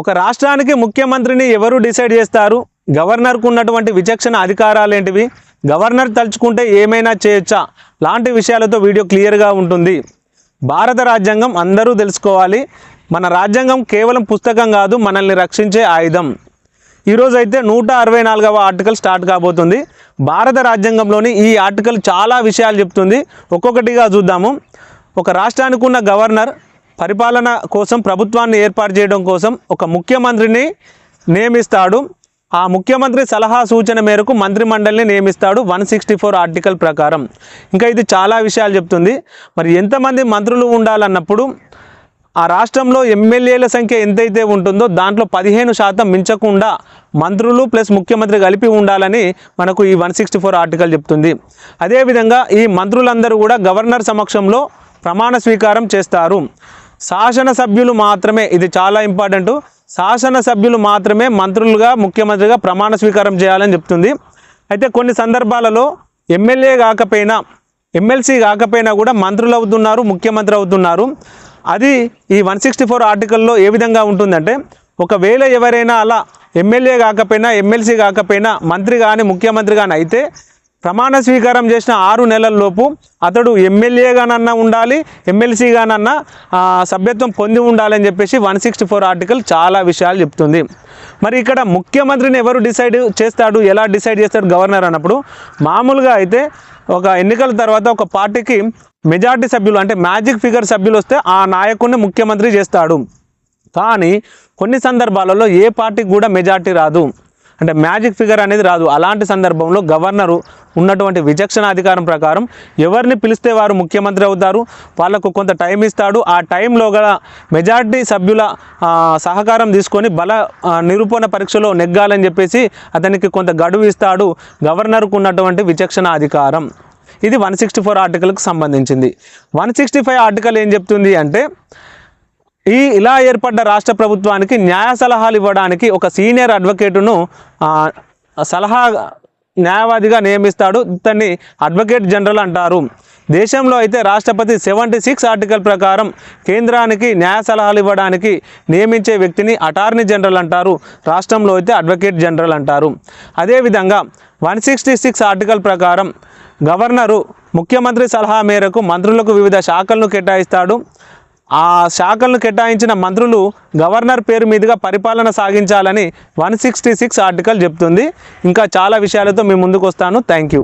ఒక రాష్ట్రానికి ముఖ్యమంత్రిని ఎవరు డిసైడ్ చేస్తారు? గవర్నర్కు ఉన్నటువంటి విచక్షణ అధికారాలు ఏంటివి? గవర్నర్ తలుచుకుంటే ఏమైనా చేయొచ్చా? లాంటి విషయాలతో వీడియో క్లియర్గా ఉంటుంది. భారత రాజ్యాంగం అందరూ తెలుసుకోవాలి. మన రాజ్యాంగం కేవలం పుస్తకం కాదు, మనల్ని రక్షించే ఆయుధం. ఈరోజు అయితే 164వ ఆర్టికల్ స్టార్ట్ కాబోతుంది. భారత రాజ్యాంగంలోని ఈ ఆర్టికల్ చాలా విషయాలు చెప్తుంది. ఒక్కొక్కటిగా చూద్దాము. ఒక రాష్ట్రానికి ఉన్న గవర్నర్ పరిపాలన కోసం, ప్రభుత్వాన్ని ఏర్పాటు చేయడం కోసం ఒక ముఖ్యమంత్రిని నియమిస్తాడు. ఆ ముఖ్యమంత్రి సలహా సూచన మేరకు మంత్రిమండలిని నియమిస్తాడు 164 ఆర్టికల్ ప్రకారం. ఇంకా ఇది చాలా విషయాలు చెప్తుంది. మరి ఎంతమంది మంత్రులు ఉండాలన్నప్పుడు ఆ రాష్ట్రంలో ఎమ్మెల్యేల సంఖ్య ఎంతైతే ఉంటుందో దాంట్లో 15% మించకుండా మంత్రులు ప్లస్ ముఖ్యమంత్రి కలిపి ఉండాలని మనకు ఈ 164 ఆర్టికల్ చెప్తుంది. అదేవిధంగా ఈ మంత్రులందరూ కూడా గవర్నర్ సమక్షంలో ప్రమాణ స్వీకారం చేస్తారు. శాసనసభ్యులు మాత్రమే, ఇది చాలా ఇంపార్టెంట్, శాసనసభ్యులు మాత్రమే మంత్రులుగా ముఖ్యమంత్రిగా ప్రమాణ స్వీకారం చేయాలని చెప్తుంది. అయితే కొన్ని సందర్భాలలో ఎమ్మెల్యే కాకపోయినా, ఎమ్మెల్సీ కాకపోయినా కూడా మంత్రులు అవుతున్నారు, ముఖ్యమంత్రి అవుతున్నారు. అది ఈ 164 ఆర్టికల్లో ఏ విధంగా ఉంటుందంటే, ఒకవేళ ఎవరైనా అలా ఎమ్మెల్యే కాకపోయినా, ఎమ్మెల్సీ కాకపోయినా మంత్రి కానీ ముఖ్యమంత్రి కానీ అయితే ప్రమాణ స్వీకారం చేసిన 6 నెలల్లోపు అతడు ఎమ్మెల్యేగానన్నా ఉండాలి, ఎమ్మెల్సీగానన్నా సభ్యత్వం పొంది ఉండాలని చెప్పేసి 164 ఆర్టికల్ చాలా విషయాలు చెప్తుంది. మరి ఇక్కడ ముఖ్యమంత్రిని ఎవరు డిసైడ్ చేస్తాడు, ఎలా డిసైడ్ చేస్తాడు గవర్నర్ అన్నప్పుడు, మామూలుగా అయితే ఒక ఎన్నికల తర్వాత ఒక పార్టీకి మెజార్టీ సభ్యులు అంటే మ్యాజిక్ ఫిగర్ సభ్యులు వస్తే ఆ నాయకుడిని ముఖ్యమంత్రి చేస్తాడు. కానీ కొన్ని సందర్భాలలో ఏ పార్టీకి కూడా మెజార్టీ రాదు, అంటే మ్యాజిక్ ఫిగర్ అనేది రాదు. అలాంటి సందర్భంలో గవర్నరు ఉన్నటువంటి విచక్షణ అధికారం ప్రకారం ఎవరిని పిలిస్తే వారు ముఖ్యమంత్రి అవుతారు, వాళ్ళకు కొంత టైం ఇస్తాడు. ఆ టైంలో గల మెజార్టీ సభ్యుల సహకారం తీసుకొని బల నిరూపణ పరీక్షలో నెగ్గాలని చెప్పేసి అతనికి కొంత గడువు ఇస్తాడు గవర్నర్కు ఉన్నటువంటి విచక్షణ అధికారం. ఇది 164 ఆర్టికల్కి సంబంధించింది. 165 ఆర్టికల్ ఏం చెప్తుంది అంటే, ఇలా ఏర్పడ్డ రాష్ట్ర ప్రభుత్వానికి న్యాయ సలహాలు ఇవ్వడానికి ఒక సీనియర్ అడ్వకేటును సలహా న్యాయవాదిగా నియమిస్తాడు. ఇతన్ని అడ్వకేట్ జనరల్ అంటారు. దేశంలో అయితే రాష్ట్రపతి 76 ఆర్టికల్ ప్రకారం కేంద్రానికి న్యాయ సలహాలు ఇవ్వడానికి నియమించే వ్యక్తిని అటార్నీ జనరల్ అంటారు. రాష్ట్రంలో అయితే అడ్వకేట్ జనరల్ అంటారు. అదేవిధంగా 166 ఆర్టికల్ ప్రకారం గవర్నరు ముఖ్యమంత్రి సలహా మేరకు మంత్రులకు వివిధ శాఖలను కేటాయిస్తాడు. ఆ శాఖలను కేటాయించిన మంత్రులు గవర్నర్ పేరు మీదుగా పరిపాలన సాగించాలని 166 ఆర్టికల్ చెప్తుంది. ఇంకా చాలా విషయాలతో మీ ముందుకు వస్తాను. Thank you.